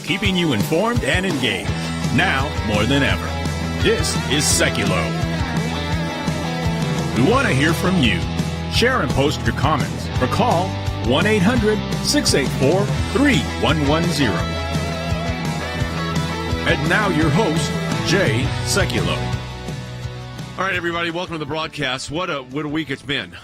keeping you informed and engaged. Now more than ever. This is Sekulow. We want to hear from you. Share and post your comments or call 1-800-684-3110. And now your host, Jay Sekulow. All right, everybody, welcome to the broadcast. What a week it's been.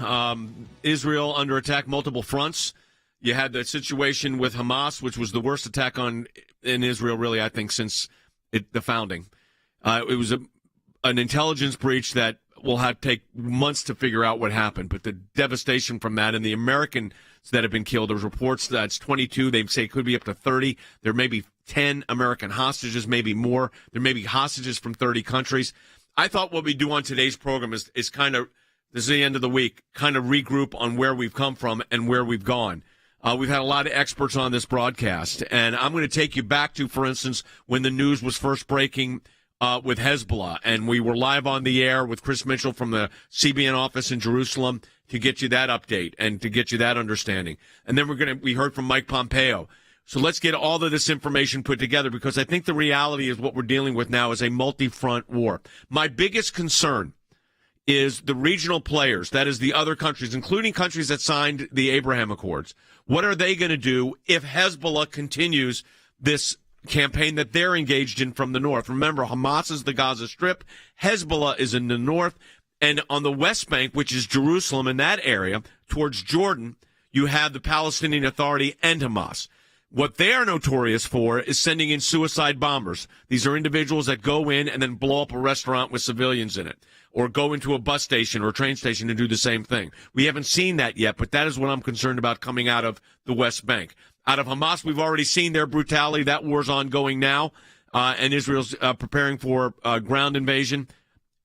Israel under attack, multiple fronts. You had the situation with Hamas, which was the worst attack in Israel, really, I think, since the founding. It was an intelligence breach that will take months to figure out what happened. But the devastation from that and the Americans that have been killed, there's reports that it's 22. They say it could be up to 30. There may be 10 American hostages, maybe more. There may be hostages from 30 countries. I thought what we do on today's program is kind of, this is the end of the week, kind of regroup on where we've come from and where we've gone. We've had a lot of experts on this broadcast, and I'm going to take you back to, for instance, when the news was first breaking with Hezbollah, and we were live on the air with Chris Mitchell from the CBN office in Jerusalem to get you that update and to get you that understanding. And then we heard from Mike Pompeo. So let's get all of this information put together, because I think the reality is what we're dealing with now is a multi-front war. My biggest concern is the regional players, that is the other countries, including countries that signed the Abraham Accords. What are they going to do if Hezbollah continues this campaign that they're engaged in from the north? Remember, Hamas is the Gaza Strip, Hezbollah is in the north, and on the West Bank, which is Jerusalem in that area, towards Jordan, you have the Palestinian Authority and Hamas. What they are notorious for is sending in suicide bombers. These are individuals that go in and then blow up a restaurant with civilians in it, or go into a bus station or a train station and do the same thing. We haven't seen that yet, but that is what I'm concerned about coming out of the West Bank. Out of Hamas, we've already seen their brutality. That war's ongoing now, and Israel's preparing for ground invasion.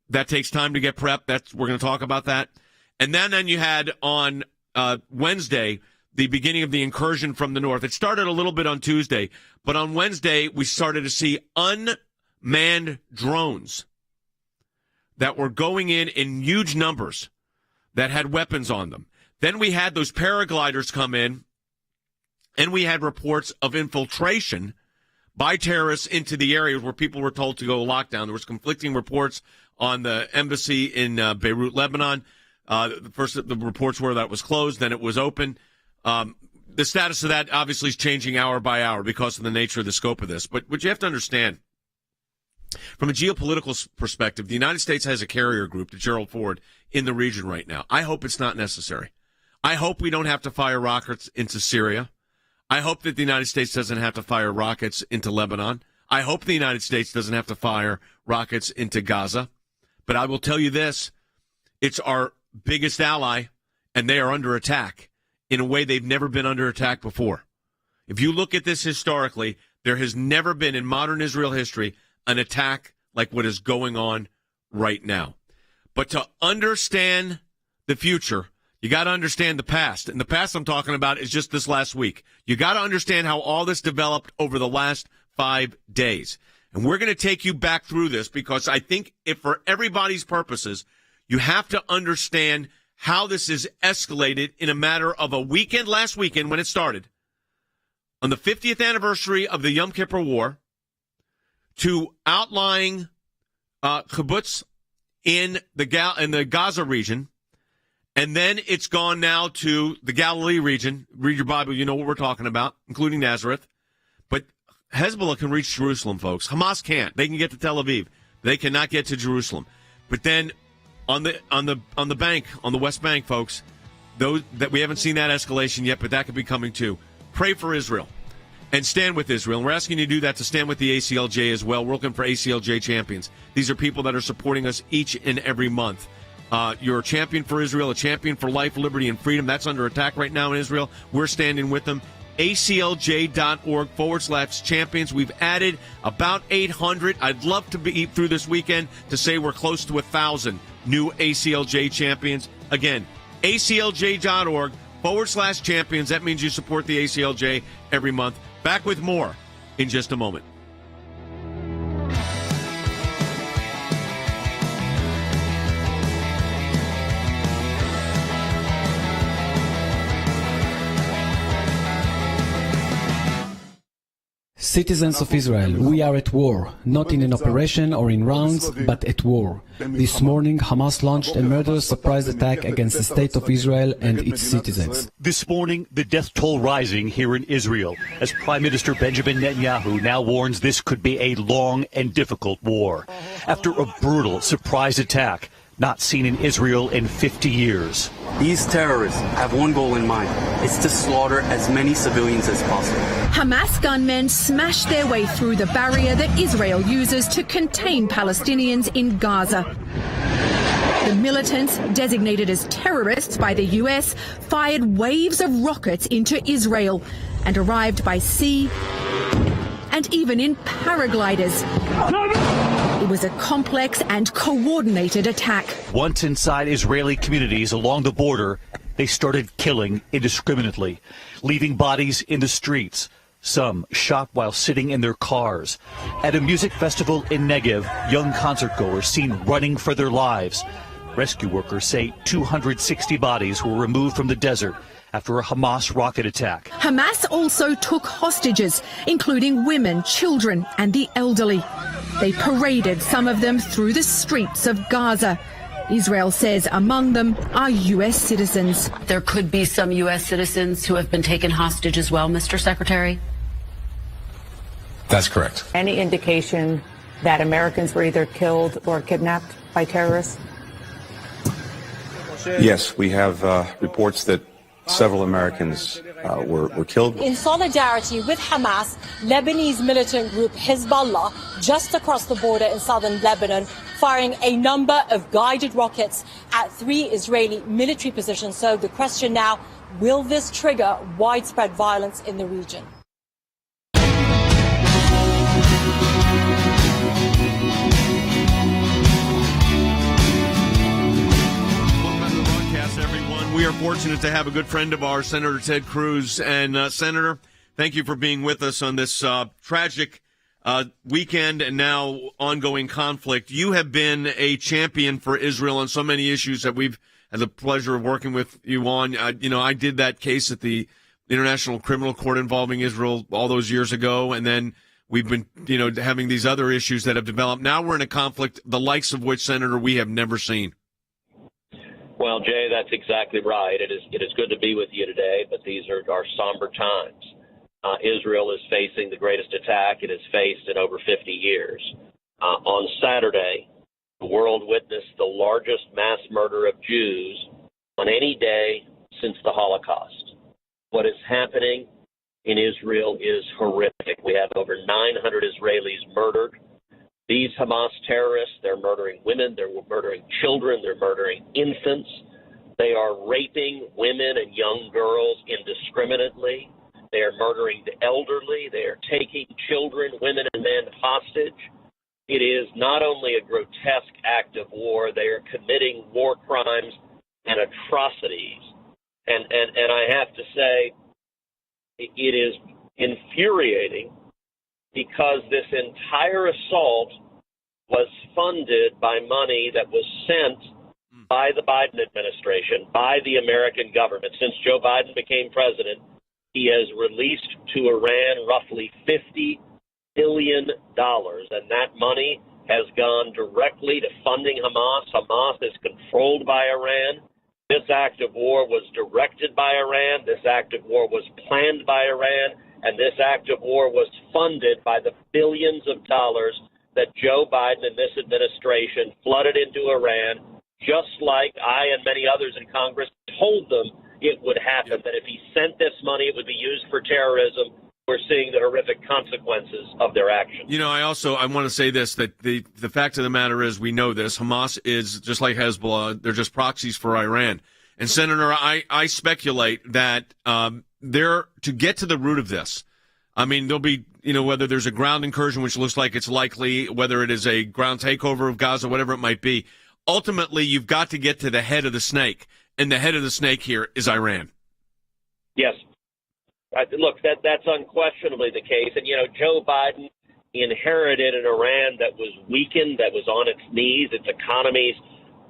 That takes time to get prepped. We're going to talk about that. And then you had on Wednesday the beginning of the incursion from the north. It started a little bit on Tuesday, but on Wednesday we started to see unmanned drones that were going in huge numbers that had weapons on them. Then we had those paragliders come in, and we had reports of infiltration by terrorists into the areas where people were told to go lockdown. There was conflicting reports on the embassy in Beirut, Lebanon. First, the reports were that it was closed, then it was open. The status of that obviously is changing hour by hour because of the nature of the scope of this. But what you have to understand, from a geopolitical perspective, the United States has a carrier group, the Gerald Ford, in the region right now. I hope it's not necessary. I hope we don't have to fire rockets into Syria. I hope that the United States doesn't have to fire rockets into Lebanon. I hope the United States doesn't have to fire rockets into Gaza. But I will tell you this, it's our biggest ally, and they are under attack in a way they've never been under attack before. If you look at this historically, there has never been in modern Israel history an attack like what is going on right now. But to understand the future, you got to understand the past. And the past I'm talking about is just this last week. You got to understand how all this developed over the last 5 days. And we're going to take you back through this because I think if for everybody's purposes, you have to understand how this is escalated in a matter of a weekend, last weekend when it started, on the 50th anniversary of the Yom Kippur War, to outlying kibbutz in the Gaza region, and then it's gone now to the Galilee region. Read your Bible, you know what we're talking about, including Nazareth. But Hezbollah can reach Jerusalem, folks. Hamas can't. They can get to Tel Aviv. They cannot get to Jerusalem. But then on the bank, on the West Bank, folks, those that we haven't seen that escalation yet, but that could be coming too. Pray for Israel and stand with Israel. And we're asking you to do that, to stand with the ACLJ as well. We're looking for ACLJ champions. These are people that are supporting us each and every month. You're a champion for Israel, a champion for life, liberty, and freedom. That's under attack right now in Israel. We're standing with them. ACLJ.org/champions. We've added about 800. I'd love to be through this weekend to say we're close to 1,000 new ACLJ champions. Again, ACLJ.org/champions. That means you support the ACLJ every month. Back with more in just a moment. Citizens of Israel, we are at war, not in an operation or in rounds, but at war. This morning, Hamas launched a murderous surprise attack against the state of Israel and its citizens. This morning, the death toll rising here in Israel, as Prime Minister Benjamin Netanyahu now warns this could be a long and difficult war. After a brutal surprise attack, not seen in Israel in 50 years. These terrorists have one goal in mind. It's to slaughter as many civilians as possible. Hamas gunmen smashed their way through the barrier that Israel uses to contain Palestinians in Gaza. The militants, designated as terrorists by the US, fired waves of rockets into Israel and arrived by sea and even in paragliders. It was a complex and coordinated attack. Once inside Israeli communities along the border, they started killing indiscriminately, leaving bodies in the streets, some shot while sitting in their cars. At a music festival in Negev, young concertgoers seen running for their lives. Rescue workers say 260 bodies were removed from the desert after a Hamas rocket attack. Hamas also took hostages, including women, children, and the elderly. They paraded some of them through the streets of Gaza. Israel says among them are U.S. citizens. There could be some U.S. citizens who have been taken hostage as well, Mr. Secretary? That's correct. Any indication that Americans were either killed or kidnapped by terrorists? Yes, we have reports that several Americans were killed. In solidarity with Hamas, Lebanese militant group Hezbollah, just across the border in southern Lebanon, firing a number of guided rockets at 3 Israeli military positions. So the question now, will this trigger widespread violence in the region? We are fortunate to have a good friend of ours, Senator Ted Cruz. And Senator, thank you for being with us on this tragic weekend and now ongoing conflict. You have been a champion for Israel on so many issues that we've had the pleasure of working with you on. I did that case at the International Criminal Court involving Israel all those years ago, and then we've been, having these other issues that have developed. Now we're in a conflict, the likes of which, Senator, we have never seen. Well, Jay, that's exactly right. It is good to be with you today, but these are somber times. Israel is facing the greatest attack it has faced in over 50 years. On Saturday, the world witnessed the largest mass murder of Jews on any day since the Holocaust. What is happening in Israel is horrific. We have over 900 Israelis murdered. These Hamas terrorists, they're murdering women, they're murdering children, they're murdering infants. They are raping women and young girls indiscriminately. They are murdering the elderly. They are taking children, women, and men hostage. It is not only a grotesque act of war, they are committing war crimes and atrocities. And I have to say, it is infuriating because this entire assault was funded by money that was sent by the Biden administration, by the American government. Since Joe Biden became president, he has released to Iran roughly $50 billion, and that money has gone directly to funding Hamas. Hamas is controlled by Iran. This act of war was directed by Iran. This act of war was planned by Iran. And this act of war was funded by the billions of dollars that Joe Biden and this administration flooded into Iran, just like I and many others in Congress told them it would happen, that if he sent this money, it would be used for terrorism. We're seeing the horrific consequences of their actions. I want to say this, that the fact of the matter is, we know this. Hamas is just like Hezbollah. They're just proxies for Iran. And, Senator, I speculate that they're to get to the root of this. I mean, there'll be, whether there's a ground incursion, which looks like it's likely, whether it is a ground takeover of Gaza, whatever it might be. Ultimately, you've got to get to the head of the snake. And the head of the snake here is Iran. Yes. Look, that's unquestionably the case. And, Joe Biden inherited an Iran that was weakened, that was on its knees. Its economy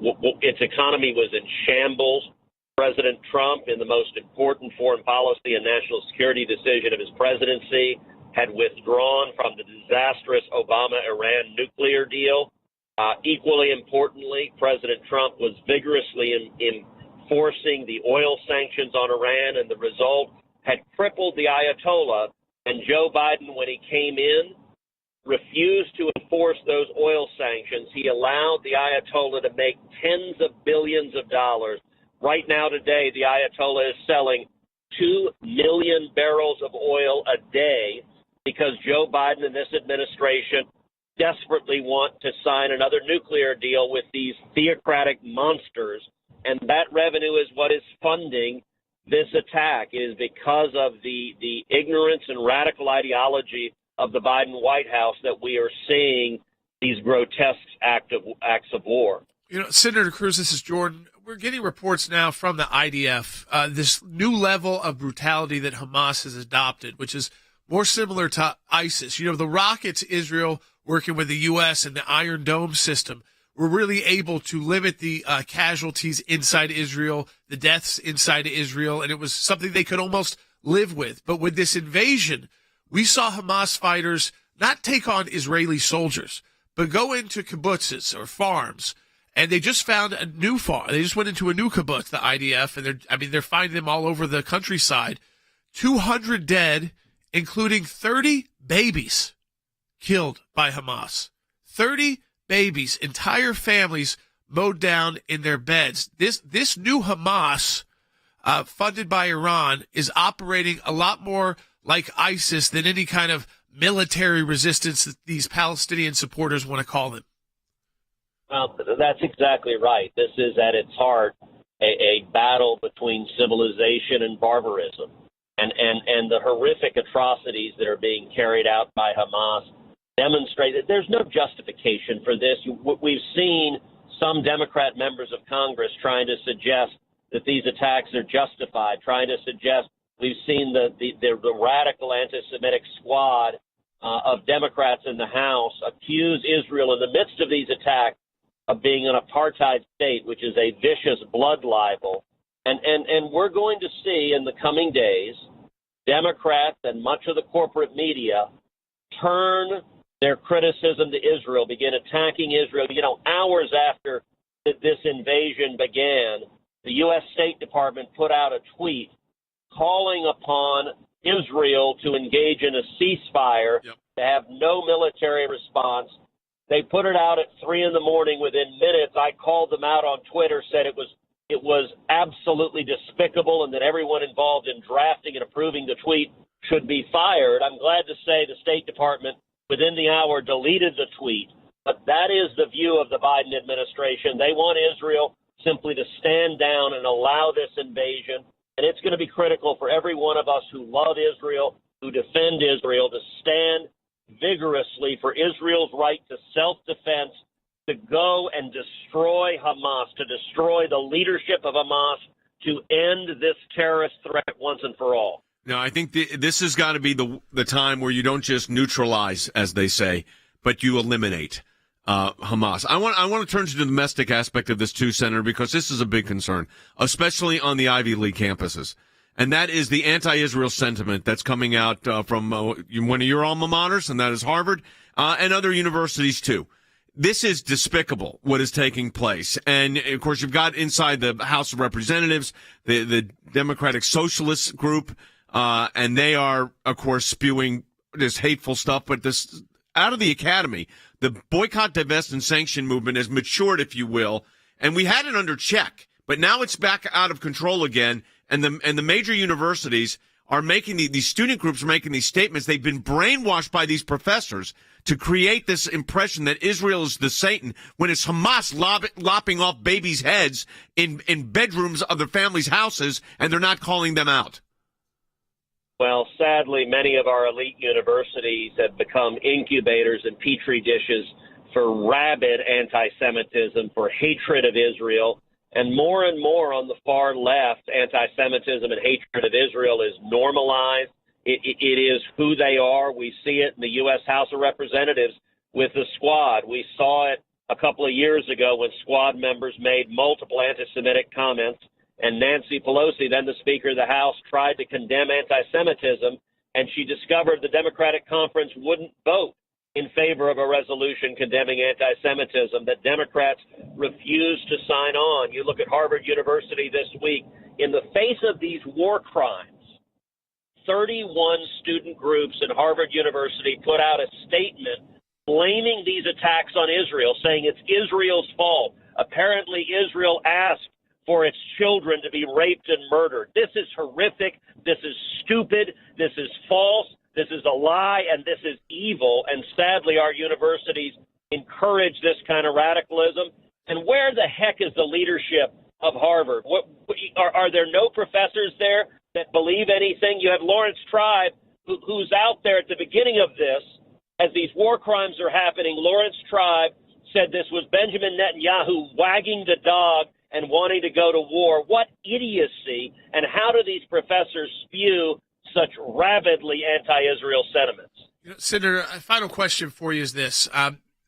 was in shambles. President Trump, in the most important foreign policy and national security decision of his presidency, had withdrawn from the disastrous Obama-Iran nuclear deal. Equally importantly, President Trump was vigorously enforcing the oil sanctions on Iran, and the result had crippled the Ayatollah. And Joe Biden, when he came in, refused to enforce those oil sanctions. He allowed the Ayatollah to make tens of billions of dollars. Right now today, the Ayatollah is selling 2 million barrels of oil a day because Joe Biden and this administration desperately want to sign another nuclear deal with these theocratic monsters. And that revenue is what is funding this attack. It is because of the ignorance and radical ideology of the Biden White House that we are seeing these grotesque acts of war. You know, Senator Cruz, this is Jordan. We're getting reports now from the IDF, this new level of brutality that Hamas has adopted, which is more similar to ISIS. You know, the rockets Israel, working with the U.S. and the Iron Dome system, were really able to limit the casualties inside Israel, the deaths inside Israel, and it was something they could almost live with. But with this invasion, we saw Hamas fighters not take on Israeli soldiers, but go into kibbutzes or farms, and they just found a new farm. They just went into a new kibbutz, the IDF, and they're finding them all over the countryside. 200 dead, including 30 babies killed by Hamas. 30 babies, entire families mowed down in their beds. This new Hamas, funded by Iran, is operating a lot more like ISIS than any kind of military resistance that these Palestinian supporters want to call them. Well, that's exactly right. This is at its heart a battle between civilization and barbarism. And the horrific atrocities that are being carried out by Hamas demonstrate that there's no justification for this. We've seen some Democrat members of Congress trying to suggest that these attacks are justified, trying to suggest we've seen the radical anti-Semitic squad of Democrats in the House accuse Israel in the midst of these attacks of being an apartheid state, which is a vicious blood libel. And we're going to see in the coming days Democrats and much of the corporate media turn their criticism to Israel, begin attacking Israel. You know, hours after this invasion began, the U.S. State Department put out a tweet calling upon Israel to engage in a ceasefire, to have no military response. They put it out at 3 a.m. Within minutes, I called them out on Twitter, said it was absolutely despicable and that everyone involved in drafting and approving the tweet should be fired. I'm glad to say the State Department within the hour deleted the tweet. But that is the view of the Biden administration. They want Israel simply to stand down and allow this invasion. And it's going to be critical for every one of us who love Israel, who defend Israel, to stand vigorously for Israel's right to self-defense, to go and destroy Hamas, to destroy the leadership of Hamas, to end this terrorist threat once and for all. No, I think this has got to be the time where you don't just neutralize, as they say, but you eliminate Hamas. I want to turn to the domestic aspect of this too, Senator, because this is a big concern, especially on the Ivy League campuses. And that is the anti-Israel sentiment that's coming out from one of your alma maters, and that is Harvard, and other universities too. This is despicable, what is taking place. And, of course, you've got inside the House of Representatives, the Democratic Socialist group, and they are, of course, spewing this hateful stuff. But this out of the academy, the boycott, divest, and sanction movement has matured, if you will, and we had it under check. But now it's back out of control again, and the major universities are making these student groups are making these statements. They've been brainwashed by these professors to create this impression that Israel is the Satan when it's Hamas lopping off babies' heads in bedrooms of their families' houses, and they're not calling them out. Well, sadly, many of our elite universities have become incubators and petri dishes for rabid anti-Semitism, for hatred of Israel. And more on the far left, anti-Semitism and hatred of Israel is normalized. It is who they are. We see it in the U.S. House of Representatives with the Squad. We saw it a couple of years ago when Squad members made multiple anti-Semitic comments, and Nancy Pelosi, then the Speaker of the House, tried to condemn anti-Semitism, and she discovered the Democratic conference wouldn't vote in favor of a resolution condemning anti-Semitism, that Democrats refused to sign on. You look at Harvard University this week. In the face of these war crimes, 31 student groups at Harvard University put out a statement blaming these attacks on Israel, saying it's Israel's fault. Apparently, Israel asked for its children to be raped and murdered. This is horrific. This is stupid. This is false. This is a lie, and this is evil. And sadly, our universities encourage this kind of radicalism. And where the heck is the leadership of Harvard? Are there no professors there that believe anything? You have Lawrence Tribe, who's out there at the beginning of this, as these war crimes are happening. Lawrence Tribe said this was Benjamin Netanyahu wagging the dog and wanting to go to war. What idiocy, and how do these professors spew such rabidly anti-Israel sentiments? Senator, a final question for you is this.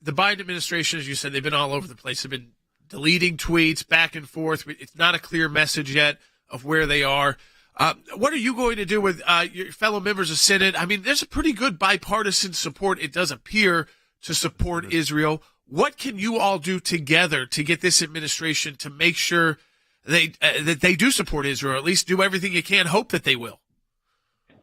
The Biden administration, as you said, they've been all over the place. They've been deleting tweets back and forth. It's not a clear message yet of where they are. What are you going to do with your fellow members of Senate? I mean, there's a pretty good bipartisan support, it does appear, to support Israel. What can you all do together to get this administration to make sure that they do support Israel, or at least do everything you can, hope that they will?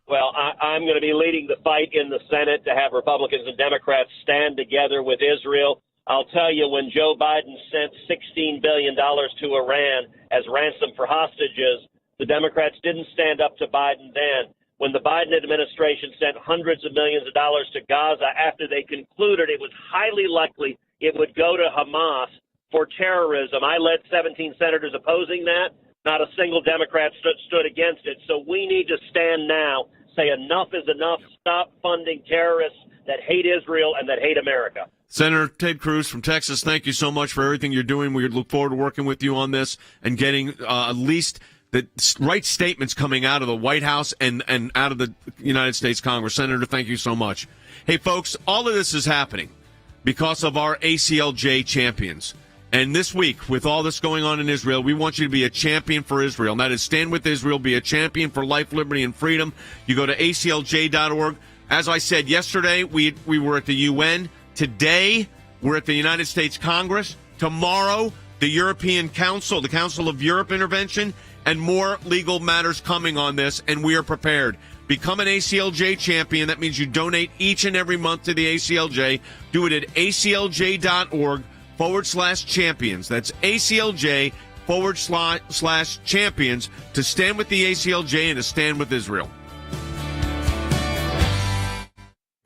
Well, I'm going to be leading the fight in the Senate to have Republicans and Democrats stand together with Israel. I'll tell you, when Joe Biden sent $16 billion to Iran as ransom for hostages, the Democrats didn't stand up to Biden then. When the Biden administration sent hundreds of millions of dollars to Gaza after they concluded it was highly likely it would go to Hamas for terrorism, I led 17 senators opposing that. Not a single Democrat stood against it. So we need to stand now, say enough is enough, stop funding terrorists that hate Israel and that hate America. Senator Ted Cruz from Texas, thank you so much for everything you're doing. We look forward to working with you on this and getting at least the right statements coming out of the White House and out of the United States Congress. Senator, thank you so much. Hey, folks, all of this is happening because of our ACLJ champions. And this week, with all this going on in Israel, we want you to be a champion for Israel. And that is stand with Israel, be a champion for life, liberty, and freedom. You go to ACLJ.org. As I said yesterday, we were at the UN. Today, we're at the United States Congress. Tomorrow, the European Council, the Council of Europe intervention, and more legal matters coming on this, and we are prepared. Become an ACLJ champion. That means you donate each and every month to the ACLJ. Do it at ACLJ.org/champions. That's ACLJ/champions to stand with the ACLJ and to stand with Israel.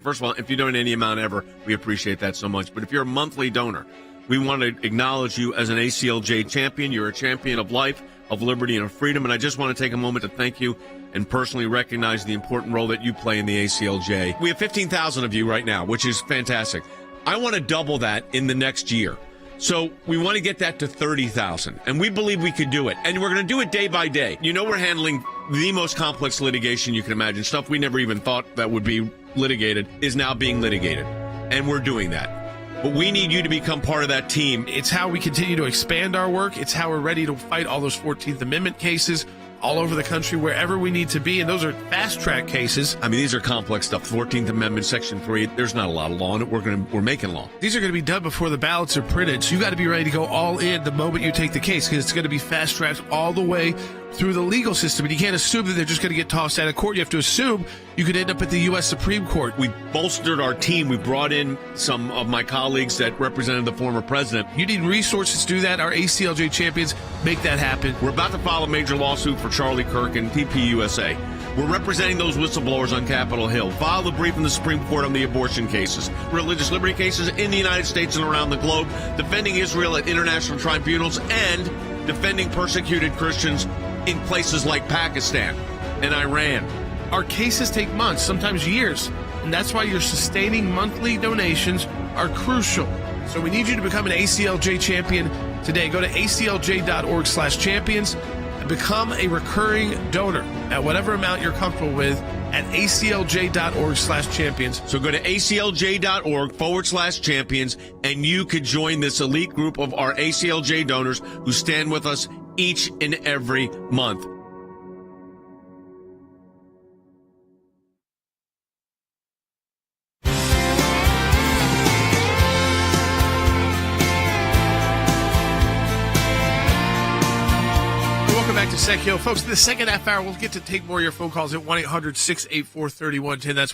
First of all, if you donate any amount ever, we appreciate that so much. But if you're a monthly donor, we want to acknowledge you as an ACLJ champion. You're a champion of life, of liberty, and of freedom. And I just want to take a moment to thank you and personally recognize the important role that you play in the ACLJ. We have 15,000 of you right now, which is fantastic. I want to double that in the next year. So we want to get that to 30,000, and we believe we could do it. And we're going to do it day by day. You know, we're handling the most complex litigation you can imagine. Stuff we never even thought that would be litigated is now being litigated, and we're doing that. But we need you to become part of that team. It's how we continue to expand our work. It's how we're ready to fight all those 14th Amendment cases all over the country, wherever we need to be. And those are fast-track cases. I mean, these are complex stuff. 14th Amendment, Section 3, there's not a lot of law in it. We're making law. These are going to be done before the ballots are printed. So you got to be ready to go all in the moment you take the case, because it's going to be fast-tracked all the way through the legal system. And you can't assume that they're just going to get tossed out of court. You have to assume you could end up at the U.S. Supreme Court. We bolstered our team. We brought in some of my colleagues that represented the former president. You need resources to do that. Our ACLJ champions make that happen. We're about to file a major lawsuit for Charlie Kirk and TPUSA. We're representing those whistleblowers on Capitol Hill. File the brief in the Supreme Court on the abortion cases, religious liberty cases in the United States and around the globe, defending Israel at international tribunals, and defending persecuted Christians in places like Pakistan and Iran. Our cases take months, sometimes years, and that's why your sustaining monthly donations are crucial. So we need you to become an ACLJ champion today. Go to aclj.org/champions and become a recurring donor at whatever amount you're comfortable with at aclj.org/champions. So go to aclj.org/champions, and you could join this elite group of our ACLJ donors who stand with us each and every month. back to Sekulow. Folks, in the second half hour, we'll get to take more of your phone calls at 1-800-684-3110. That's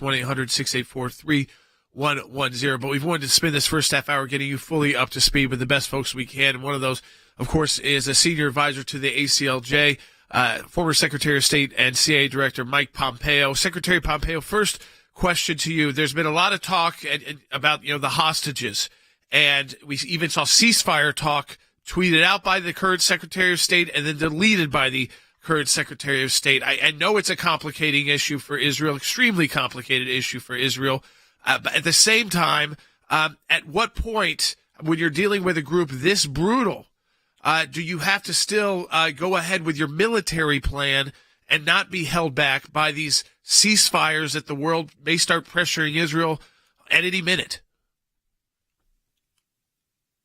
1-800-684-3110. But we've wanted to spend this first half hour getting you fully up to speed with the best folks we can. And one of those, of course, is a senior advisor to the ACLJ, former Secretary of State and CIA Director Mike Pompeo. Secretary Pompeo, first question to you. There's been a lot of talk about, the hostages. And we even saw ceasefire talk tweeted out by the current Secretary of State and then deleted by the current Secretary of State. I know it's a complicating issue for Israel, extremely complicated issue for Israel. But at the same time, at what point, when you're dealing with a group this brutal, do you have to still go ahead with your military plan and not be held back by these ceasefires that the world may start pressuring Israel at any minute?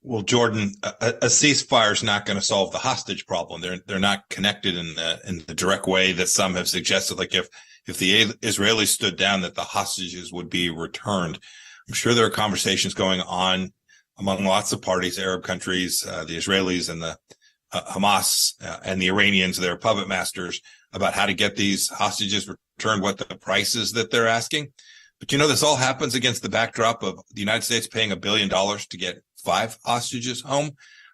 Well, Jordan, a ceasefire is not going to solve the hostage problem. They're not connected in the direct way that some have suggested. Like if the Israelis stood down, that the hostages would be returned. I'm sure there are conversations going on among lots of parties, Arab countries, the Israelis and the Hamas and the Iranians, their puppet masters, about how to get these hostages returned, what the price is that they're asking. But this all happens against the backdrop of the United States paying $1 billion to get 5 hostages home.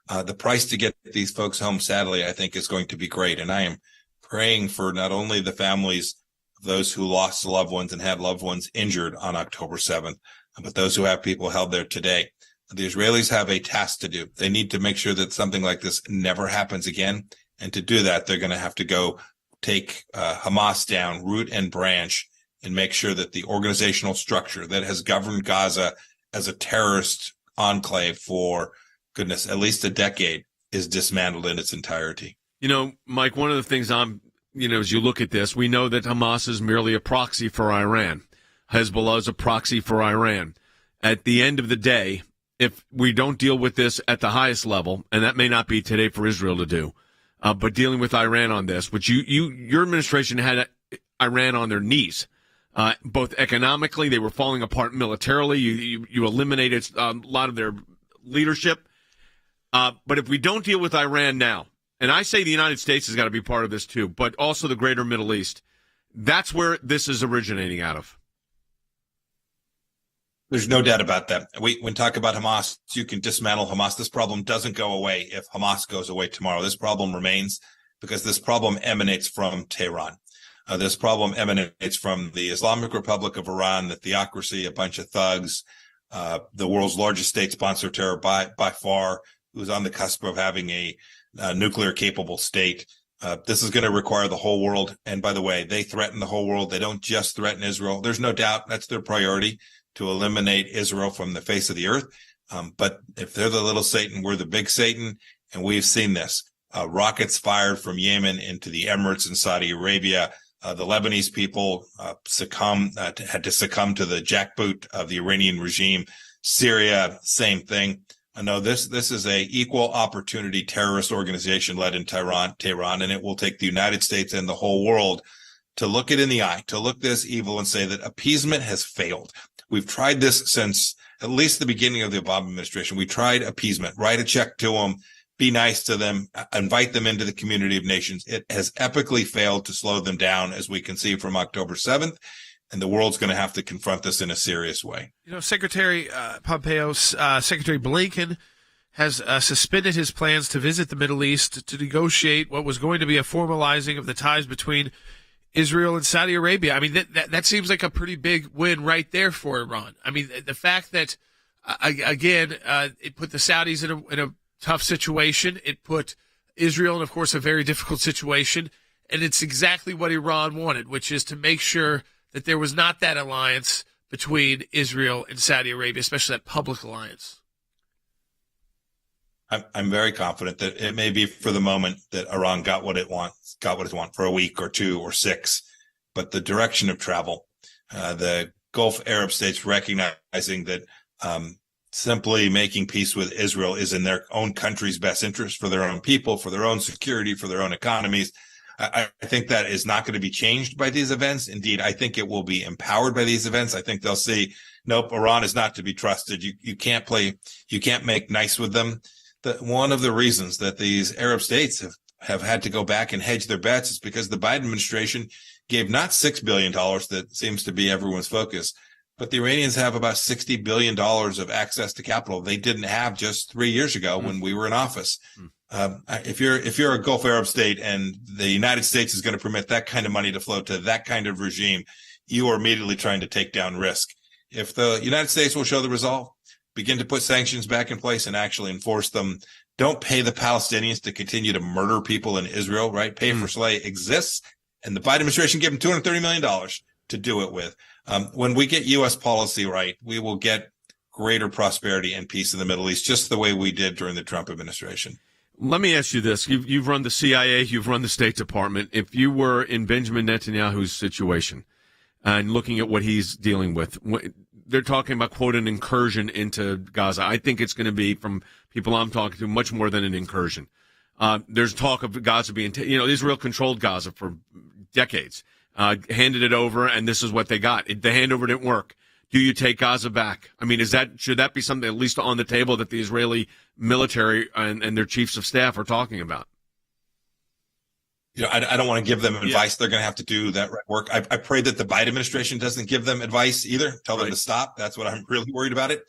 The price to get these folks home, sadly, I think is going to be great. And I am praying for not only the families of those who lost loved ones and had loved ones injured on October 7th, but those who have people held there today. The Israelis have a task to do. They need to make sure that something like this never happens again. And to do that, they're going to have to go take Hamas down, root and branch, and make sure that the organizational structure that has governed Gaza as a terrorist enclave for, goodness, at least a decade is dismantled in its entirety. Mike, one of the things as you look at this, we know that Hamas is merely a proxy for Iran. Hezbollah is a proxy for Iran. At the end of the day, if we don't deal with this at the highest level, and that may not be today for Israel to do, but dealing with Iran on this, which your administration had Iran on their knees. Both economically, they were falling apart militarily. You eliminated a lot of their leadership. But if we don't deal with Iran now, and I say the United States has got to be part of this too, but also the greater Middle East, that's where this is originating out of. There's no doubt about that. When talk about Hamas, you can dismantle Hamas. This problem doesn't go away if Hamas goes away tomorrow. This problem remains because this problem emanates from Tehran. This problem emanates from the Islamic Republic of Iran, the theocracy, a bunch of thugs, the world's largest state sponsor of terror by far, who's on the cusp of having a nuclear-capable state. This is going to require the whole world. And by the way, they threaten the whole world. They don't just threaten Israel. There's no doubt that's their priority, to eliminate Israel from the face of the earth. But if they're the little Satan, we're the big Satan. And we've seen this. Rockets fired from Yemen into the Emirates and Saudi Arabia. The Lebanese people had to succumb to the jackboot of the Iranian regime. Syria, same thing. I know this is a equal opportunity terrorist organization led in Tehran, and it will take the United States and the whole world to look it in the eye, to look this evil and say that appeasement has failed. We've tried this since at least the beginning of the Obama administration. We tried appeasement, write a check to them, be nice to them, invite them into the community of nations. It has epically failed to slow them down, as we can see from October 7th. And the world's going to have to confront this in a serious way. Secretary Pompeo, Secretary Blinken has suspended his plans to visit the Middle East to negotiate what was going to be a formalizing of the ties between Israel and Saudi Arabia. I mean, that seems like a pretty big win right there for Iran. I mean, the fact that, again, it put the Saudis in a tough situation. It put Israel in, of course, a very difficult situation. And it's exactly what Iran wanted, which is to make sure that there was not that alliance between Israel and Saudi Arabia, especially that public alliance. I'm very confident that it may be for the moment that Iran got what it wants for a week or 2 or 6, but the direction of travel, the Gulf Arab states recognizing that simply making peace with Israel is in their own country's best interest, for their own people, for their own security, for their own economies. I think that is not going to be changed by these events. Indeed, I think it will be empowered by these events. I think they'll see, nope, Iran is not to be trusted. You can't make nice with them. One of the reasons that these Arab states have had to go back and hedge their bets is because the Biden administration gave not $6 billion, that seems to be everyone's focus, but the Iranians have about $60 billion of access to capital they didn't have just 3 years ago when we were in office. If you're a Gulf Arab state and the United States is going to permit that kind of money to flow to that kind of regime, you are immediately trying to take down risk. If the United States will show the resolve, begin to put sanctions back in place and actually enforce them. Don't pay the Palestinians to continue to murder people in Israel, right? Pay for slay exists, and the Biden administration gave them $230 million to do it with. When we get U.S. policy right, we will get greater prosperity and peace in the Middle East, just the way we did during the Trump administration. Let me ask you this. You've run the CIA, you've run the State Department. If you were in Benjamin Netanyahu's situation and looking at what he's dealing with, they're talking about, quote, an incursion into Gaza. I think it's going to be, from people I'm talking to, much more than an incursion. There's talk of Gaza being, Israel controlled Gaza for decades, handed it over, and this is what they got. The handover didn't work. Do you take Gaza back? I mean, should that be something at least on the table that the Israeli military and their chiefs of staff are talking about? I don't want to give them advice. Yeah. They're going to have to do that work. I pray that the Biden administration doesn't give them advice either. Tell them to stop. That's what I'm really worried about it.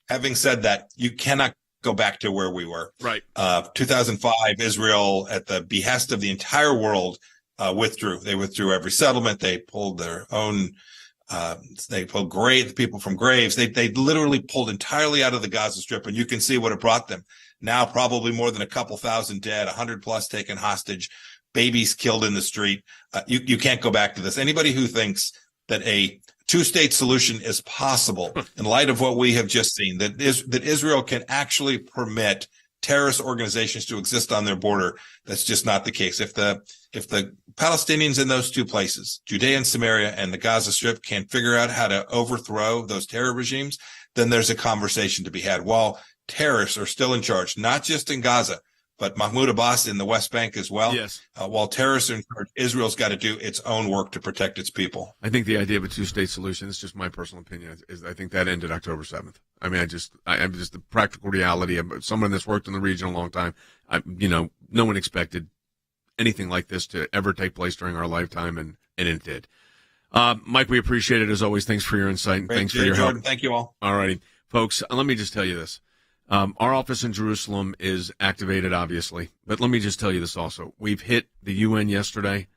Having said that, you cannot go back to where we were. Right. 2005, Israel, at the behest of the entire world, withdrew. They withdrew every settlement. They pulled their own. They pulled the people from graves. They literally pulled entirely out of the Gaza Strip, and you can see what it brought them. Now, probably more than a couple thousand dead, 100 plus taken hostage. Babies killed in the street. You can't go back to this. Anybody who thinks that a two-state solution is possible in light of what we have just seen, that Israel can actually permit terrorist organizations to exist on their border, that's just not the case. If the Palestinians in those two places, Judea and Samaria and the Gaza Strip, can figure out how to overthrow those terror regimes, then there's a conversation to be had. While terrorists are still in charge, not just in Gaza, but Mahmoud Abbas in the West Bank as well. Yes. While terrorists are in charge, Israel's got to do its own work to protect its people. I think the idea of a two-state solution, it's just my personal opinion, is I think that ended October 7th. I mean, I'm just the practical reality of someone that's worked in the region a long time. No one expected anything like this to ever take place during our lifetime, and it did. Mike, we appreciate it as always. Thanks for your insight. Great. Thanks for your Jordan, help. Thank you all. All righty, folks. Let me just tell you this. Our office in Jerusalem is activated, obviously, but let me just tell you this also. We've hit the UN yesterday.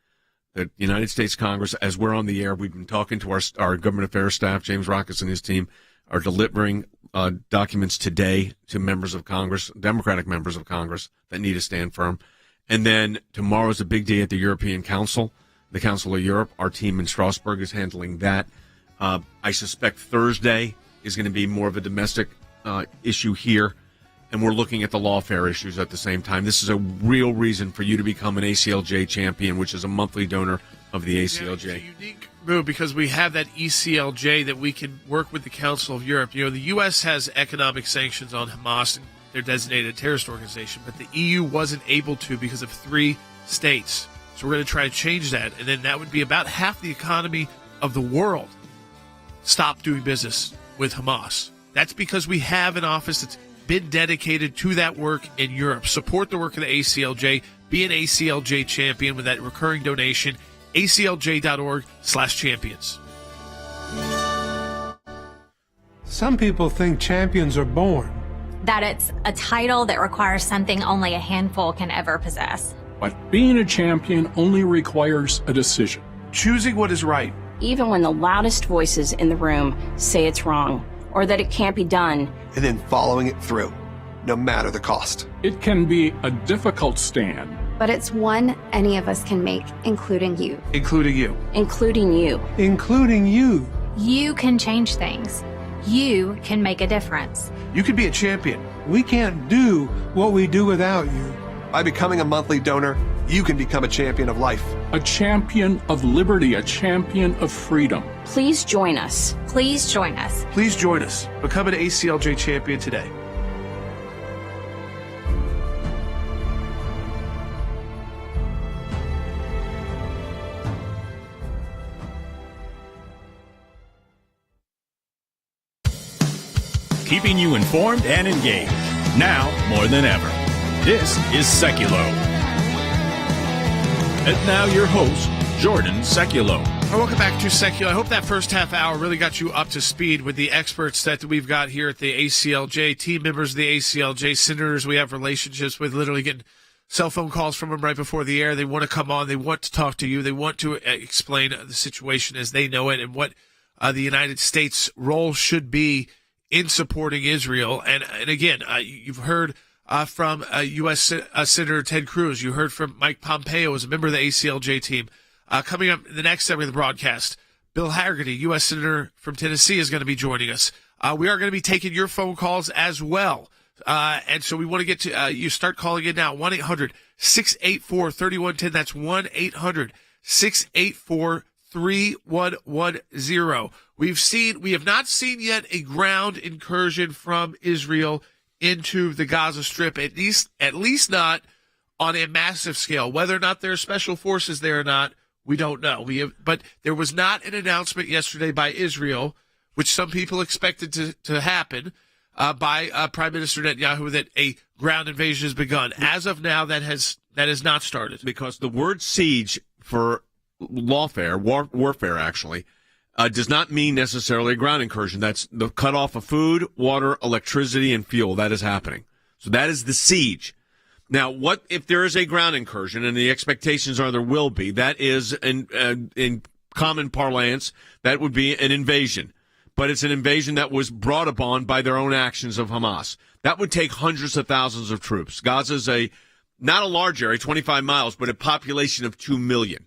The United States Congress, as we're on the air, we've been talking to our government affairs staff. James Rockus and his team are delivering documents today to members of Congress, Democratic members of Congress, that need to stand firm. And then tomorrow's a big day at the European Council, the Council of Europe. Our team in Strasbourg is handling that. I suspect Thursday is going to be more of a domestic issue here, and we're looking at the lawfare issues at the same time. This is a real reason for you to become an ACLJ champion, which is a monthly donor of the ACLJ. Yeah, it's a unique move because we have that ACLJ that we can work with the Council of Europe. The U.S. has economic sanctions on Hamas and their designated terrorist organization, but the EU wasn't able to because of 3 states. So we're going to try to change that, and then that would be about half the economy of the world stop doing business with Hamas. That's because we have an office that's been dedicated to that work in Europe. Support the work of the ACLJ. Be an ACLJ champion with that recurring donation. ACLJ.org/champions. Some people think champions are born. That it's a title that requires something only a handful can ever possess. But being a champion only requires a decision. Choosing what is right. Even when the loudest voices in the room say it's wrong, or that it can't be done. And then following it through, no matter the cost. It can be a difficult stand. But it's one any of us can make, including you. Including you. Including you. Including you. You can change things. You can make a difference. You can be a champion. We can't do what we do without you. By becoming a monthly donor, you can become a champion of life. A champion of liberty, a champion of freedom. Please join us. Please join us. Please join us. Become an ACLJ champion today. Keeping you informed and engaged, now more than ever. This is Sekulow. And now your host, Jordan Sekulow. Welcome back to Sekulow. I hope that first half hour really got you up to speed with the experts that we've got here at the ACLJ, team members of the ACLJ, senators we have relationships with, literally getting cell phone calls from them right before the air. They want to come on. They want to talk to you. They want to explain the situation as they know it and what the United States' role should be in supporting Israel. And again, you've heard from U.S. Senator Ted Cruz. You heard from Mike Pompeo as a member of the ACLJ team. Coming up in the next segment of the broadcast, Bill Hagerty, U.S. Senator from Tennessee, is going to be joining us. We are going to be taking your phone calls as well. And so we want to get to you. Start calling in now, 1-800-684-3110. That's 1-800-684-3110. We have not seen yet a ground incursion from Israel into the Gaza Strip, at least not on a massive scale. Whether or not there are special forces there or not, we don't know. But there was not an announcement yesterday by Israel, which some people expected to happen, by Prime Minister Netanyahu, that a ground invasion has begun. As of now, that has not started. Because the word siege for warfare actually, does not mean necessarily a ground incursion. That's the cutoff of food, water, electricity, and fuel. That is happening. So that is the siege. Now, what if there is a ground incursion, and the expectations are there will be? That is, in common parlance, that would be an invasion. But it's an invasion that was brought upon by their own actions of Hamas. That would take hundreds of thousands of troops. Gaza is not a large area, 25 miles, but a population of 2 million.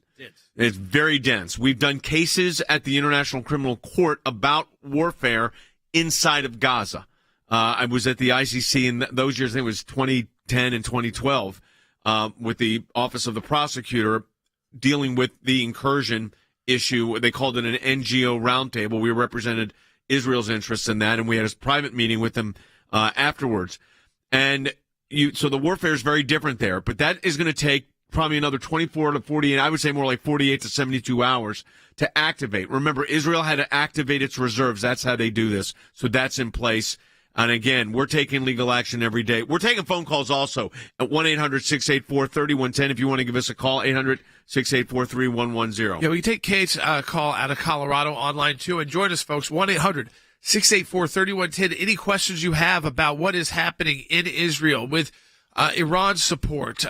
It's very dense. We've done cases at the International Criminal Court about warfare inside of Gaza. I was at the ICC in those years, I think it was 2010 and 2012, with the Office of the Prosecutor dealing with the incursion issue. They called it an NGO roundtable. We represented Israel's interests in that, and we had a private meeting with them afterwards. And so the warfare is very different there, but that is going to take probably another 24 to 48, I would say more like 48 to 72 hours to activate. Remember, Israel had to activate its reserves. That's how they do this. So that's in place. And again, we're taking legal action every day. We're taking phone calls also at 1-800-684-3110 if you want to give us a call, 800-684-3110. Yeah, we take Kate's call out of Colorado online too. And join us, folks, 1-800-684-3110. Any questions you have about what is happening in Israel with Iran's support,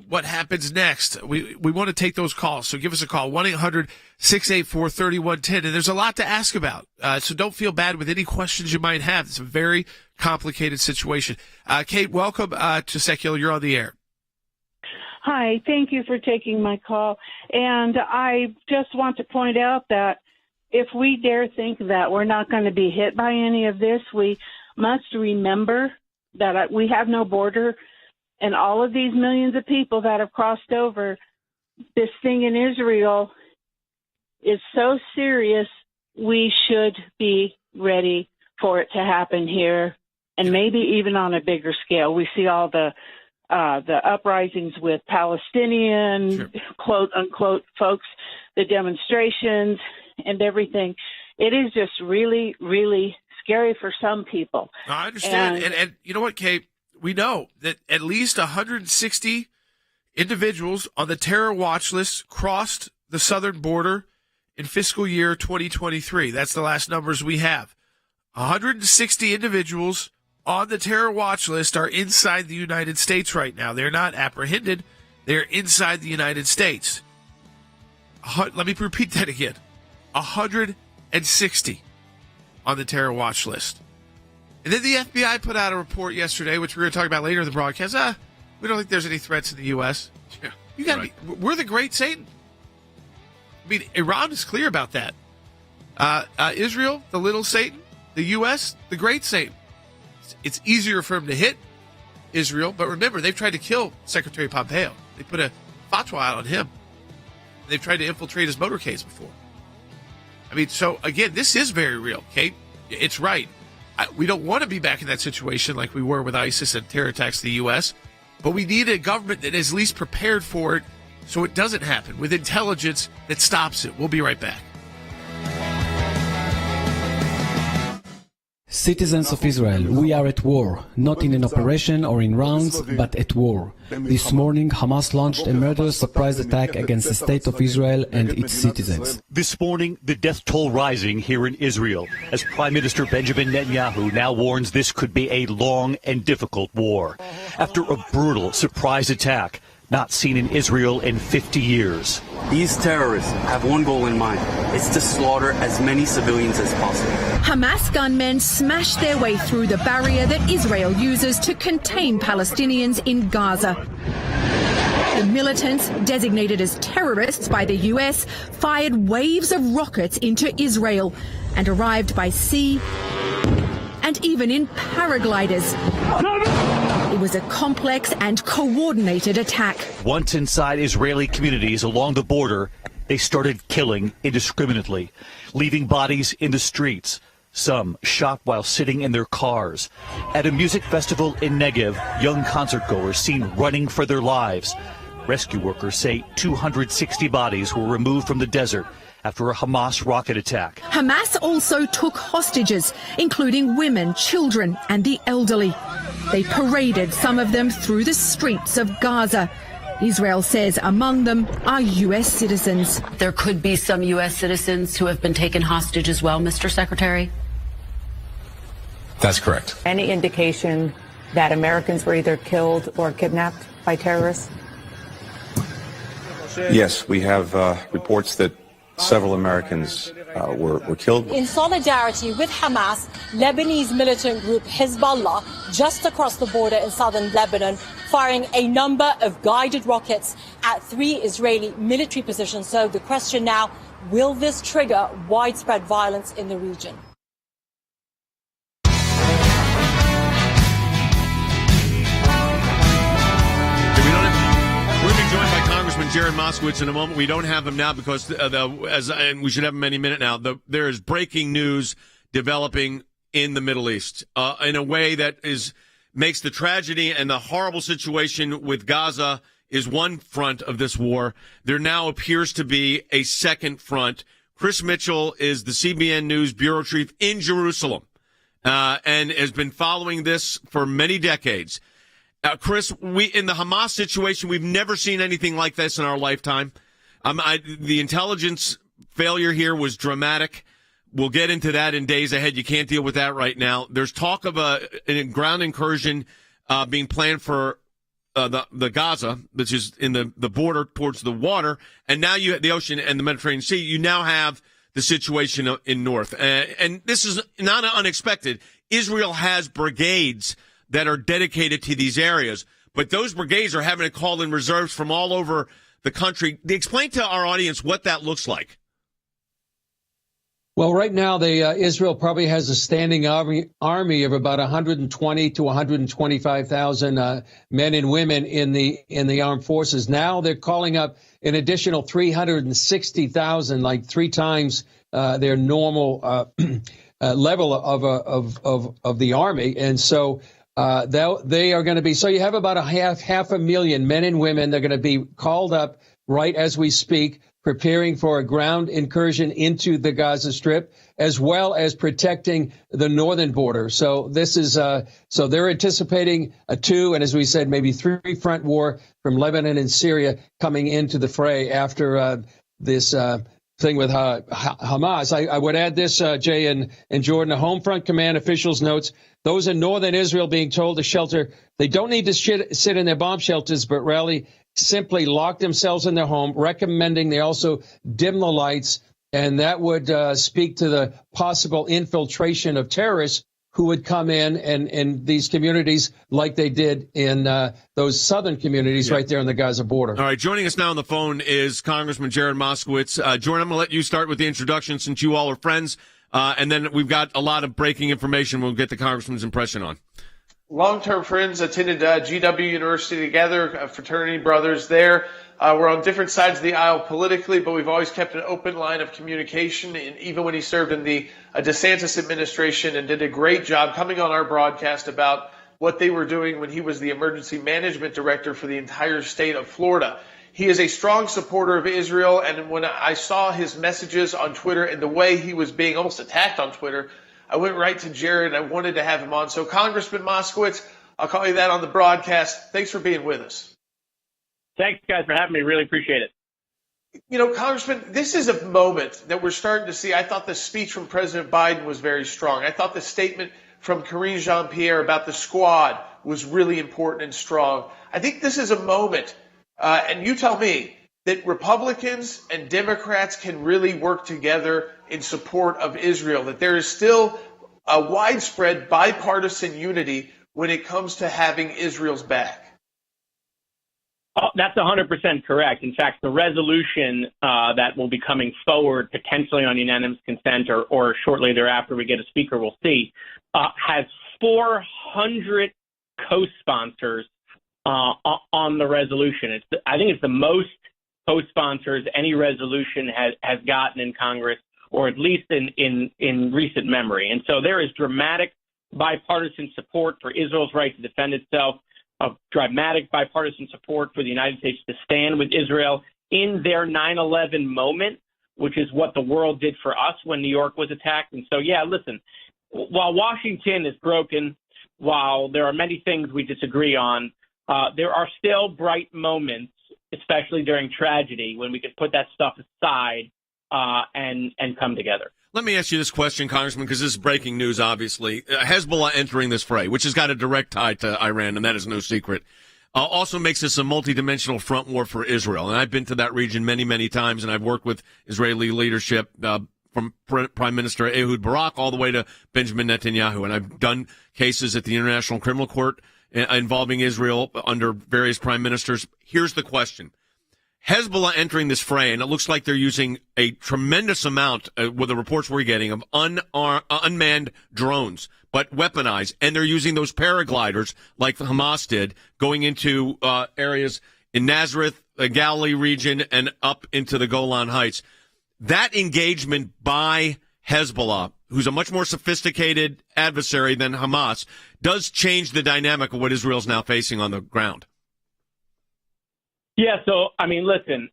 what happens next? We want to take those calls, so give us a call, 1-800-684-3110. And there's a lot to ask about, so don't feel bad with any questions you might have. It's a very complicated situation. Kate, welcome to Sekulow. You're on the air. Hi, thank you for taking my call. And I just want to point out that if we dare think that we're not going to be hit by any of this, we must remember that we have no border. And all of these millions of people that have crossed over, this thing in Israel is so serious, we should be ready for it to happen here, and maybe even on a bigger scale. We see all the uprisings with Palestinian, quote unquote, folks, the demonstrations and everything. It is just really, really scary for some people. I understand. And you know what, Kate? We know that at least 160 individuals on the terror watch list crossed the southern border in fiscal year 2023. That's the last numbers we have. 160 individuals on the terror watch list are inside the United States right now. They're not apprehended. They're inside the United States. Let me repeat that again. 160 on the terror watch list. And then the FBI put out a report yesterday, which we're going to talk about later in the broadcast. We don't think there's any threats in the U.S. Yeah, you got we're the great Satan. I mean, Iran is clear about that. Israel, the little Satan. The U.S., the great Satan. It's easier for him to hit Israel, but remember, they've tried to kill Secretary Pompeo. They put a fatwa out on him. They've tried to infiltrate his motorcades before. I mean, so again, this is very real, Kate. It's right. We don't want to be back in that situation like we were with ISIS and terror attacks to the U.S., but we need a government that is at least prepared for it so it doesn't happen, with intelligence that stops it. We'll be right back. Citizens of Israel, we are at war, not in an operation or in rounds, but at war. This morning, Hamas launched a murderous surprise attack against the state of Israel and its citizens. This morning, the death toll rising here in Israel, as Prime Minister Benjamin Netanyahu now warns this could be a long and difficult war. After a brutal surprise attack, not seen in Israel in 50 years. These terrorists have one goal in mind. It's to slaughter as many civilians as possible. Hamas gunmen smashed their way through the barrier that Israel uses to contain Palestinians in Gaza. The militants, designated as terrorists by the US, fired waves of rockets into Israel and arrived by sea and even in paragliders. It was a complex and coordinated attack. Once inside Israeli communities along the border, they started killing indiscriminately, leaving bodies in the streets, some shot while sitting in their cars. At a music festival in Negev, young concertgoers seen running for their lives. Rescue workers say 260 bodies were removed from the desert after a Hamas rocket attack. Hamas also took hostages, including women, children, and the elderly. They paraded some of them through the streets of Gaza. Israel says among them are U.S. citizens. There could be some U.S. citizens who have been taken hostage as well, Mr. Secretary? That's correct. Any indication that Americans were either killed or kidnapped by terrorists? Yes, we have reports that several Americans were killed. In solidarity with Hamas, Lebanese militant group Hezbollah, just across the border in southern Lebanon, firing a number of guided rockets at 3 Israeli military positions. So the question now, will this trigger widespread violence in the region? We're going to be joined by Congressman Jared Moskowitz in a moment. We don't have him now because, and we should have him any minute now, there is breaking news developing in the Middle East in a way that makes the tragedy and the horrible situation with Gaza is one front of this war. There now appears to be a second front. Chris Mitchell is the CBN News bureau chief in Jerusalem and has been following this for many decades. Chris, in the Hamas situation, we've never seen anything like this in our lifetime. The intelligence failure here was dramatic. We'll get into that in days ahead. You can't deal with that right now. There's talk of a ground incursion being planned for the Gaza, which is in the border towards the water, and now you have the ocean and the Mediterranean Sea. You now have the situation in north, and this is not unexpected. Israel has brigades that are dedicated to these areas, but those brigades are having to call in reserves from all over the country. Explain to our audience what that looks like. Well, right now, Israel probably has a standing army of about 120 to 125,000 men and women in the armed forces. Now they're calling up an additional 360,000, like 3 times their normal level of the army, and so. They are going to be, so you have about half a million men and women. They're going to be called up right as we speak, preparing for a ground incursion into the Gaza Strip, as well as protecting the northern border. So this is, so they're anticipating a 2, and as we said, maybe 3 front war from Lebanon and Syria coming into the fray after this thing with Hamas. I would add this, Jay and Jordan, a home front command officials notes those in northern Israel being told to shelter. They don't need to sit in their bomb shelters, but really simply lock themselves in their home, recommending they also dim the lights. And that would speak to the possible infiltration of terrorists who would come in these communities like they did in those southern communities right there on the Gaza border. All right, joining us now on the phone is Congressman Jared Moskowitz. Jordan, I'm going to let you start with the introduction since you all are friends, and then we've got a lot of breaking information we'll get the Congressman's impression on. Long-term friends, attended GW University together, fraternity brothers there. We're on different sides of the aisle politically, but we've always kept an open line of communication. And even when he served in the DeSantis administration and did a great job coming on our broadcast about what they were doing when he was the emergency management director for the entire state of Florida. He is a strong supporter of Israel. And when I saw his messages on Twitter and the way he was being almost attacked on Twitter I went right to Jared, and I wanted to have him on. So, Congressman Moskowitz, I'll call you that on the broadcast. Thanks for being with us. Thanks, guys, for having me. Really appreciate it. You know, Congressman, this is a moment that we're starting to see. I thought the speech from President Biden was very strong. I thought the statement from Karine Jean-Pierre about the squad was really important and strong. I think this is a moment, and you tell me, that Republicans and Democrats can really work together in support of Israel, that there is still a widespread bipartisan unity when it comes to having Israel's back. Oh, that's 100% correct. In fact, the resolution that will be coming forward, potentially on unanimous consent or shortly thereafter we get a speaker, we'll see, has 400 co-sponsors on the resolution. I think it's the most co-sponsors any resolution has gotten in Congress, or at least in recent memory. And so there is dramatic bipartisan support for Israel's right to defend itself, of dramatic bipartisan support for the United States to stand with Israel in their 9/11 moment, which is what the world did for us when New York was attacked. And so, yeah, listen, while Washington is broken, while there are many things we disagree on, there are still bright moments, especially during tragedy, when we can put that stuff aside and come together. Let me ask you this question, Congressman, because this is breaking news, obviously. Hezbollah entering this fray, which has got a direct tie to Iran, and that is no secret, also makes this a multidimensional front war for Israel. And I've been to that region many, many times, and I've worked with Israeli leadership from Prime Minister Ehud Barak all the way to Benjamin Netanyahu. And I've done cases at the International Criminal Court involving Israel under various prime ministers. Here's the question. Hezbollah entering this fray, and it looks like they're using a tremendous amount, with the reports we're getting, of unmanned drones, but weaponized, and they're using those paragliders like Hamas did, going into areas in Nazareth, the Galilee region, and up into the Golan Heights. That engagement by Hezbollah, who's a much more sophisticated adversary than Hamas, does change the dynamic of what Israel's now facing on the ground. Yeah, so, I mean, listen,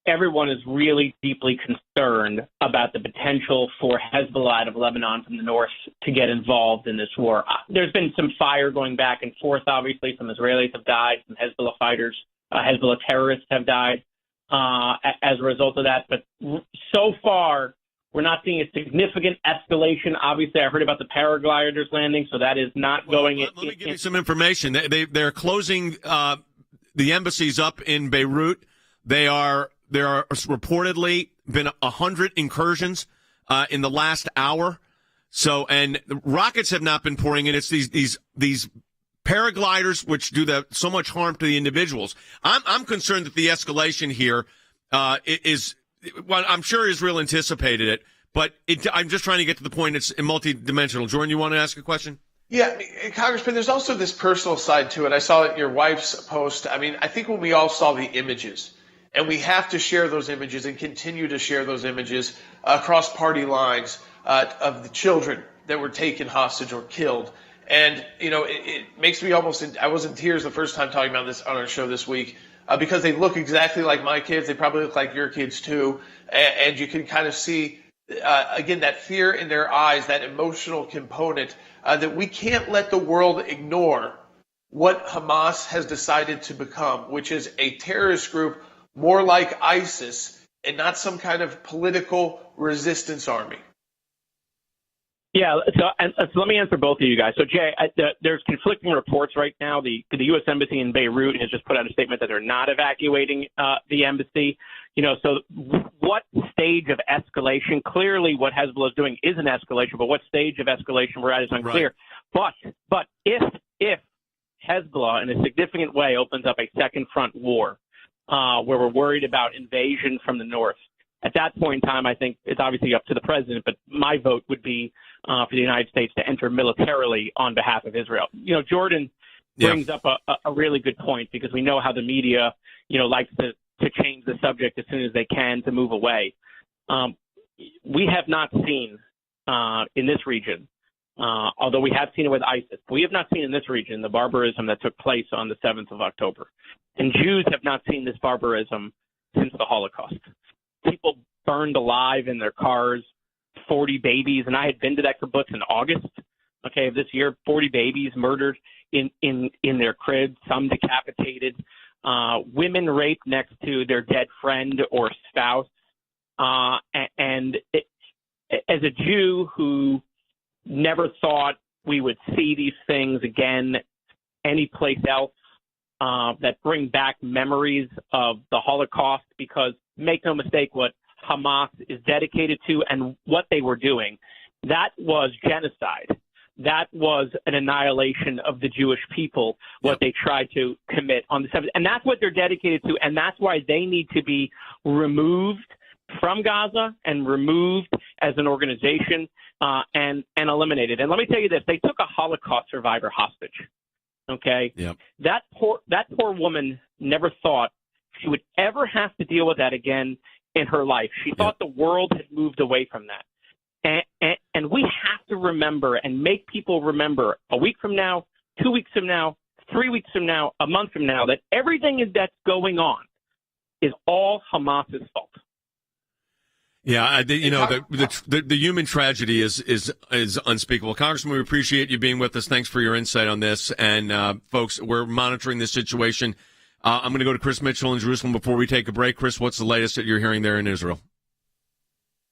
everyone is really deeply concerned about the potential for Hezbollah out of Lebanon from the north to get involved in this war. There's been some fire going back and forth, obviously. Some Israelis have died, some Hezbollah fighters, Hezbollah terrorists have died as a result of that. But so far, we're not seeing a significant escalation. Obviously, I heard about the paragliders landing, so that is not going... Let me give you some information. They're closing... the embassies up in Beirut, there are reportedly been 100 incursions in the last hour. So, and rockets have not been pouring in. It's these paragliders which do so much harm to the individuals. I'm concerned that the escalation here is. Well, I'm sure Israel anticipated it, but I'm just trying to get to the point. It's multidimensional. Jordan, you want to ask a question? Yeah, Congressman, there's also this personal side to it. I saw it in your wife's post. I mean, I think when we all saw the images, and we have to share those images and continue to share those images across party lines of the children that were taken hostage or killed. And, you know, it makes me I was in tears the first time talking about this on our show this week because they look exactly like my kids. They probably look like your kids, too. And you can kind of see, again, that fear in their eyes, that emotional component. That we can't let the world ignore what Hamas has decided to become, which is a terrorist group more like ISIS and not some kind of political resistance army. Yeah, so let me answer both of you guys. So, Jay, there's conflicting reports right now. The U.S. Embassy in Beirut has just put out a statement that they're not evacuating the embassy. You know, so what stage of escalation? Clearly, what Hezbollah is doing is an escalation, but what stage of escalation we're at is unclear. Right. But if Hezbollah, in a significant way, opens up a second front war, where we're worried about invasion from the north, at that point in time, I think it's obviously up to the president, but my vote would be for the United States to enter militarily on behalf of Israel. You know, Jordan brings up a really good point because we know how the media, you know, likes to change the subject as soon as they can to move away. We have not seen in this region, although we have seen it with ISIS, we have not seen in this region the barbarism that took place on the 7th of October. And Jews have not seen this barbarism since the Holocaust. People burned alive in their cars, 40 babies, and I had been to that kibbutz in August, of this year. 40 babies murdered in their cribs, some decapitated, women raped next to their dead friend or spouse. As a Jew who never thought we would see these things again anyplace else, that bring back memories of the Holocaust, because make no mistake, what Hamas is dedicated to and what they were doing, that was genocide. That was an annihilation of the Jewish people, what they tried to commit on the 7th. And that's what they're dedicated to, and that's why they need to be removed from Gaza and removed as an organization and eliminated. And let me tell you this, they took a Holocaust survivor hostage. Okay. Yep. That poor woman never thought she would ever have to deal with that again in her life. She thought the world had moved away from that. And we have to remember and make people remember a week from now, 2 weeks from now, 3 weeks from now, a month from now, that everything that's going on is all Hamas's fault. Yeah, the human tragedy is unspeakable. Congressman, we appreciate you being with us. Thanks for your insight on this. And folks, we're monitoring this situation. I'm going to go to Chris Mitchell in Jerusalem before we take a break. Chris, what's the latest that you're hearing there in Israel?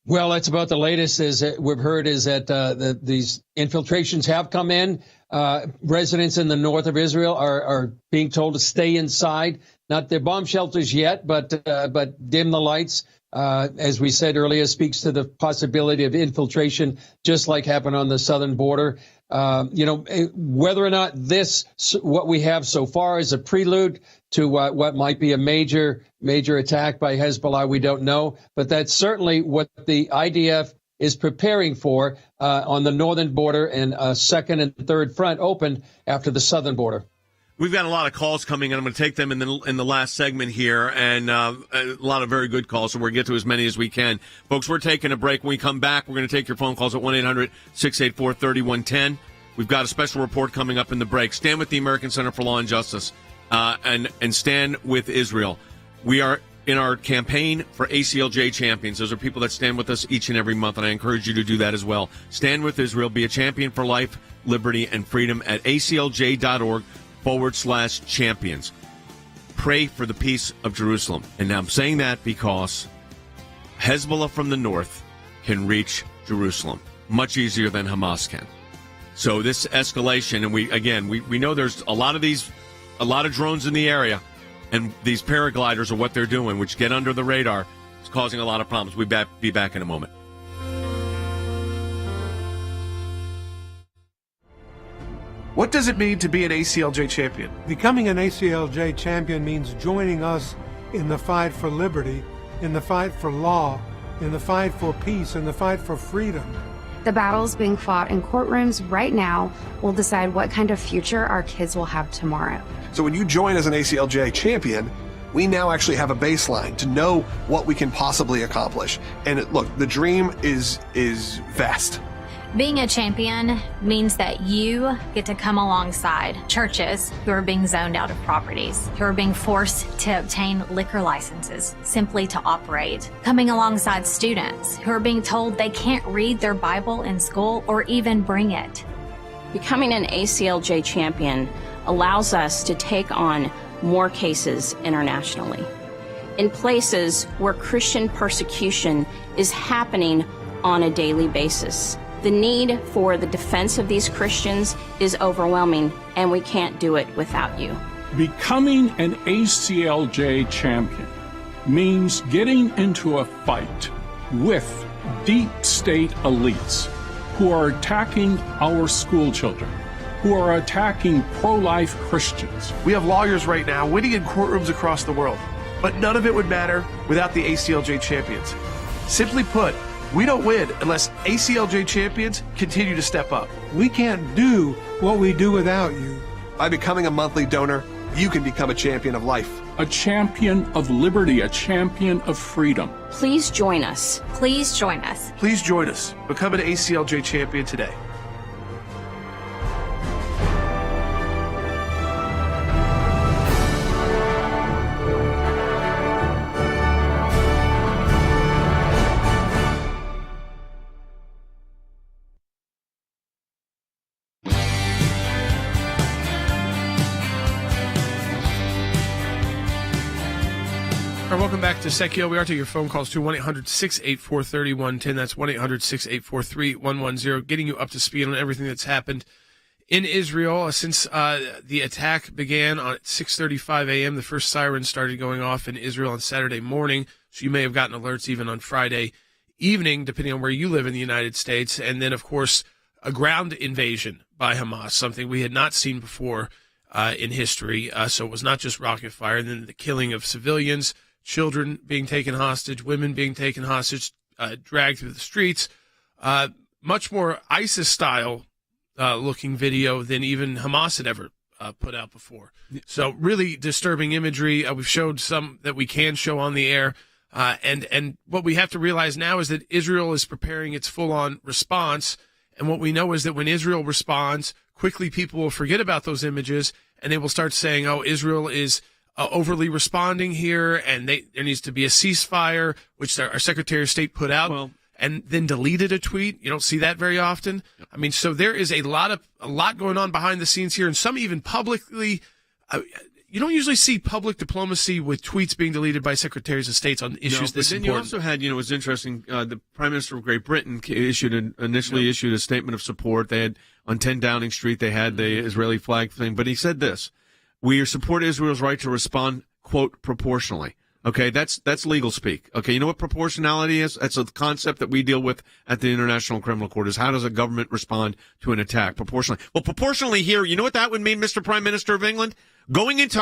Well, that's about the latest we've heard is that these infiltrations have come in. Residents in the north of Israel are being told to stay inside. Not their bomb shelters yet, but dim the lights. As we said earlier, speaks to the possibility of infiltration, just like happened on the southern border. Whether or not what we have so far is a prelude to what might be a major attack by Hezbollah, we don't know. But that's certainly what the IDF is preparing for on the northern border, and a second and third front opened after the southern border. We've got a lot of calls coming, and I'm going to take them in the last segment here, and a lot of very good calls, so we'll get to as many as we can. Folks, we're taking a break. When we come back, we're going to take your phone calls at 1-800-684-3110. We've got a special report coming up in the break. Stand with the American Center for Law and Justice, and stand with Israel. We are in our campaign for ACLJ champions. Those are people that stand with us each and every month, and I encourage you to do that as well. Stand with Israel. Be a champion for life, liberty, and freedom at aclj.org/champions. Pray for the peace of Jerusalem. And now I'm saying that because Hezbollah from the north can reach Jerusalem much easier than Hamas can. So this escalation, and we know there's a lot of drones in the area, and these paragliders are what they're doing, which get under the radar. It's causing a lot of problems. We'll be back in a moment. What does it mean to be an ACLJ champion? Becoming an ACLJ champion means joining us in the fight for liberty, in the fight for law, in the fight for peace, in the fight for freedom. The battles being fought in courtrooms right now will decide what kind of future our kids will have tomorrow. So when you join as an ACLJ champion, we now actually have a baseline to know what we can possibly accomplish. And look, the dream is vast. Being a champion means that you get to come alongside churches who are being zoned out of properties, who are being forced to obtain liquor licenses simply to operate, coming alongside students who are being told they can't read their Bible in school or even bring it. Becoming an ACLJ champion allows us to take on more cases internationally. In places where Christian persecution is happening on a daily basis. The need for the defense of these Christians is overwhelming, and we can't do it without you. Becoming an ACLJ champion means getting into a fight with deep state elites who are attacking our school children, who are attacking pro-life Christians. We have lawyers right now winning in courtrooms across the world, but none of it would matter without the ACLJ champions. Simply put, we don't win unless ACLJ champions continue to step up. We can't do what we do without you. By becoming a monthly donor, you can become a champion of life. A champion of liberty, a champion of freedom. Please join us. Please join us. Please join us. Become an ACLJ champion today. Welcome back to Sekulow. We are taking your phone calls to 1-800-684-3110. That's 1-800-684-3110. Getting you up to speed on everything that's happened in Israel since the attack began at 6:35 a.m. The first siren started going off in Israel on Saturday morning. So you may have gotten alerts even on Friday evening, depending on where you live in the United States. And then, of course, a ground invasion by Hamas, something we had not seen before in history. So it was not just rocket fire. And then the killing of civilians, children being taken hostage, women being taken hostage, dragged through the streets. Much more ISIS-style looking video than even Hamas had ever put out before. So really disturbing imagery. We've showed some that we can show on the air. And what we have to realize now is that Israel is preparing its full-on response. And what we know is that when Israel responds, quickly people will forget about those images and they will start saying, oh, Israel is overly responding here and there needs to be a ceasefire, which our Secretary of State put out and then deleted a tweet. You don't see that very often. I mean, so there is a lot going on behind the scenes here, and some even publicly. You don't usually see public diplomacy with tweets being deleted by secretaries of states on issues this important. Then you also had, it was interesting, the Prime Minister of Great Britain initially issued a statement of support. They had, on 10 Downing Street, they had the Israeli flag thing, but he said this: "We support Israel's right to respond, quote, proportionally." Okay, that's legal speak. Okay, you know what proportionality is? That's a concept that we deal with at the International Criminal Court, is how does a government respond to an attack proportionally? Well, proportionally here, you know what that would mean, Mr. Prime Minister of England? Going into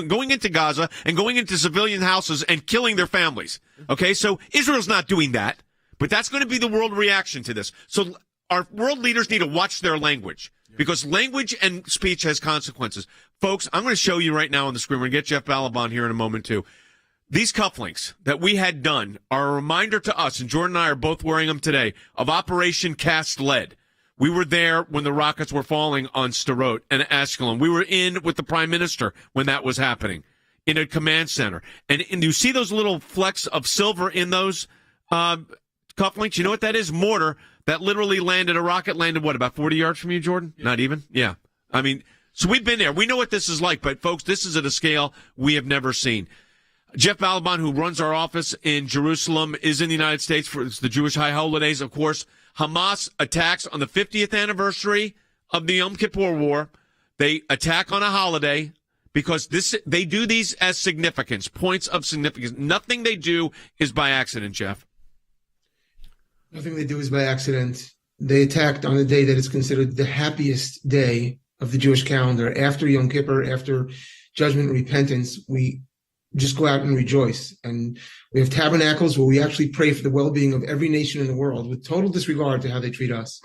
going into Gaza and going into civilian houses and killing their families. Okay, so Israel's not doing that, but that's going to be the world reaction to this. So our world leaders need to watch their language, because language and speech has consequences. Folks, I'm going to show you right now on the screen. We're going to get Jeff Balaban here in a moment, too. These cufflinks that we had done are a reminder to us, and Jordan and I are both wearing them today, of Operation Cast Lead. We were there when the rockets were falling on Sderot and Ashkelon. We were in with the Prime Minister when that was happening in a command center. And you see those little flecks of silver in those cufflinks? You know what that is? Mortar that literally landed, a rocket landed, what, about 40 yards from you, Jordan? Yeah. Not even? Yeah. I mean, so we've been there. We know what this is like, but folks, this is at a scale we have never seen. Jeff Balaban, who runs our office in Jerusalem, is in the United States for the Jewish high holidays. Of course, Hamas attacks on the 50th anniversary of the Yom Kippur War. They attack on a holiday because they do these as significance, points of significance. Nothing they do is by accident, Jeff. Nothing they do is by accident. They attacked on a day that is considered the happiest day of the Jewish calendar. After Yom Kippur, after judgment and repentance, we just go out and rejoice. And we have tabernacles where we actually pray for the well-being of every nation in the world with total disregard to how they treat us.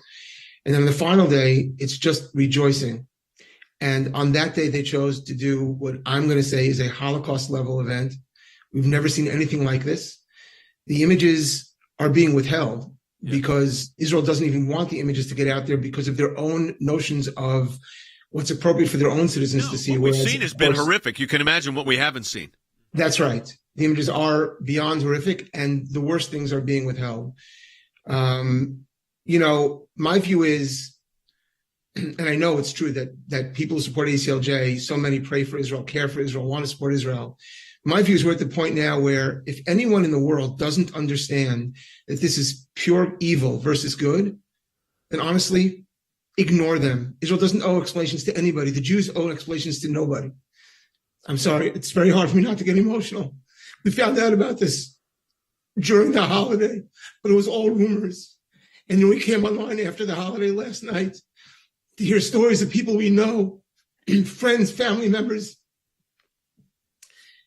And then on the final day, it's just rejoicing. And on that day, they chose to do what I'm going to say is a Holocaust-level event. We've never seen anything like this. The images are being withheld because Israel doesn't even want the images to get out there because of their own notions of what's appropriate for their own citizens to see. What we've seen has been horrific. You can imagine what we haven't seen. That's right. The images are beyond horrific, and the worst things are being withheld. My view is, and I know it's true that people who support ACLJ, so many pray for Israel, care for Israel, want to support Israel. My view is we're at the point now where if anyone in the world doesn't understand that this is pure evil versus good, then honestly, ignore them. Israel doesn't owe explanations to anybody. The Jews owe explanations to nobody. I'm sorry, it's very hard for me not to get emotional. We found out about this during the holiday, but it was all rumors. And then we came online after the holiday last night to hear stories of people we know, friends, family members.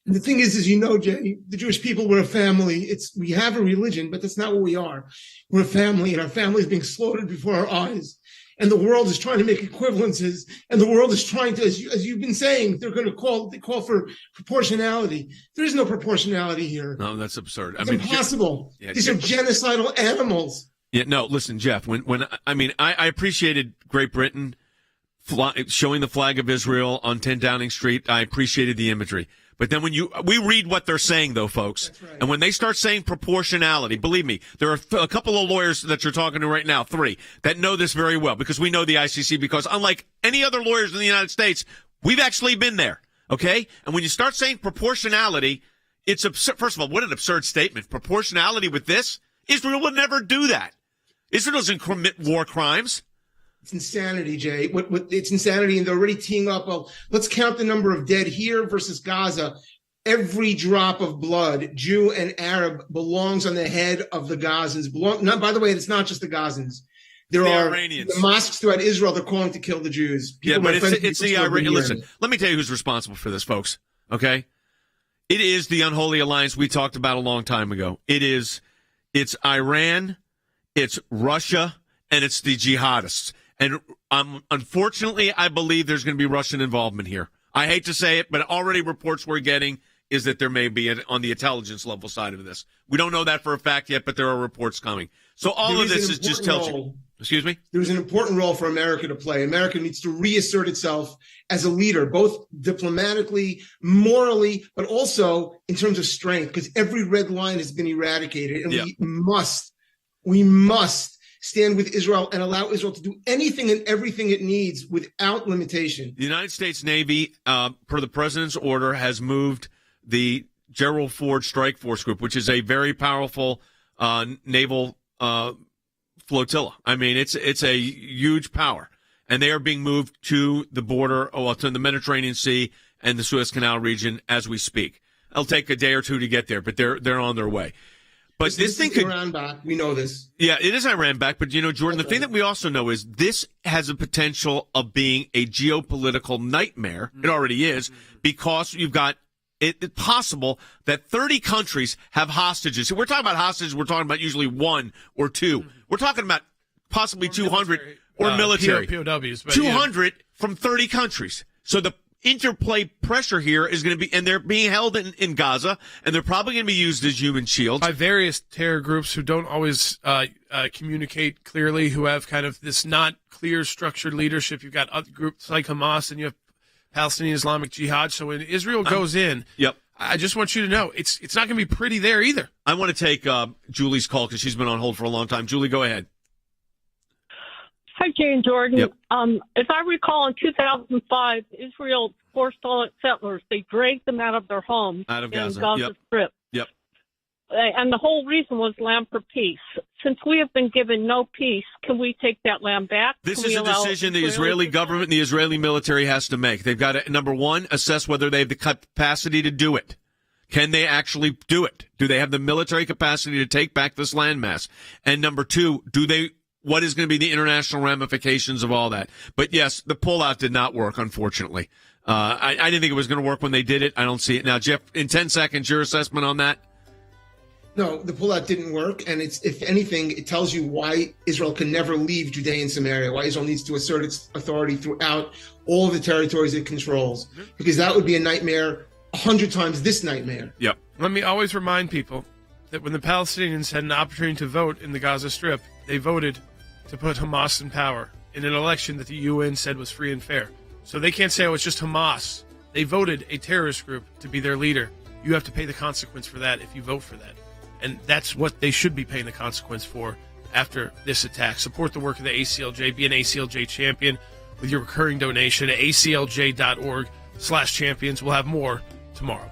And the thing is, Jay, the Jewish people, we're a family. We have a religion, but that's not what we are. We're a family, and our family is being slaughtered before our eyes. And the world is trying to make equivalences, and the world is trying to, as you've been saying, they call for proportionality. There is no proportionality here. No, that's absurd. It's impossible. These are genocidal animals. Yeah, no, listen, Jeff, I appreciated Great Britain showing the flag of Israel on 10 Downing Street. I appreciated the imagery. But then we read what they're saying, though, folks. Right. And when they start saying proportionality, believe me, there are a couple of lawyers that you're talking to right now, 3, that know this very well, because we know the ICC, because unlike any other lawyers in the United States, we've actually been there, okay? And when you start saying proportionality, It's absurd. First of all, what an absurd statement. Proportionality with this? Israel would never do that. Israel doesn't commit war crimes. It's insanity, Jay. It's insanity, and they're already teeing up. Well, let's count the number of dead here versus Gaza. Every drop of blood, Jew and Arab, belongs on the head of the Gazans. By the way, it's not just the Gazans. There are Iranians. The mosques throughout Israel. They're calling to kill the Jews. Yeah, but it's the Iranians. Listen, let me tell you who's responsible for this, folks. Okay, it is the unholy alliance we talked about a long time ago. It's Iran, it's Russia, and it's the jihadists. And unfortunately, I believe there's going to be Russian involvement here. I hate to say it, but already reports we're getting is that there may be on the intelligence level side of this. We don't know that for a fact yet, but there are reports coming. So all of this is just tells you. Excuse me? There's an important role for America to play. America needs to reassert itself as a leader, both diplomatically, morally, but also in terms of strength, because every red line has been eradicated. And we must stand with Israel and allow Israel to do anything and everything it needs without limitation. The United States Navy, per the president's order, has moved the Gerald Ford Strike Force Group, which is a very powerful naval flotilla. I mean, it's a huge power, and they are being moved to the border, to the Mediterranean Sea and the Suez Canal region as we speak. It'll take a day or two to get there, but they're on their way. But this thing could Iran back. We know this. Yeah, it is Iran back. But, Jordan, the thing that we also know is this has a potential of being a geopolitical nightmare. It already is, because you've got it possible that 30 countries have hostages. So we're talking about hostages. We're talking about usually one or two. We're talking about possibly 200 or military. POWs. 200 from 30 countries. So the interplay pressure here is going to be, and they're being held in Gaza, and they're probably going to be used as human shields by various terror groups who don't always communicate clearly, who have kind of this not clear structured leadership. You've got other groups like Hamas, and you have Palestinian Islamic Jihad. So when Israel goes in, I just want you to know it's not going to be pretty there either. I want to take Julie's call because she's been on hold for a long time. Julie, go ahead. Hi, Jane Jordan. Yep. As I recall, in 2005, Israel forced all its settlers. They dragged them out of their homes out of Gaza. in Gaza Strip. Yep. And the whole reason was land for peace. Since we have been given no peace, can we take that land back? This is a decision the Israeli government and the Israeli military has to make. They've got to, number one, assess whether they have the capacity to do it. Can they actually do it? Do they have the military capacity to take back this landmass? And number two, what is going to be the international ramifications of all that? But yes, the pullout did not work, unfortunately. I didn't think it was going to work when they did it. I don't see it now. Jeff, in 10 seconds, your assessment on that? No, the pullout didn't work, and if anything, it tells you why Israel can never leave Judea and Samaria, why Israel needs to assert its authority throughout all of the territories it controls, because that would be a nightmare 100 times this nightmare. Yep. Let me always remind people that when the Palestinians had an opportunity to vote in the Gaza Strip, they voted to put Hamas in power in an election that the UN said was free and fair. So they can't say, it's just Hamas. They voted a terrorist group to be their leader. You have to pay the consequence for that if you vote for that. And that's what they should be paying the consequence for after this attack. Support the work of the ACLJ. Be an ACLJ champion with your recurring donation at aclj.org/champions. We'll have more tomorrow.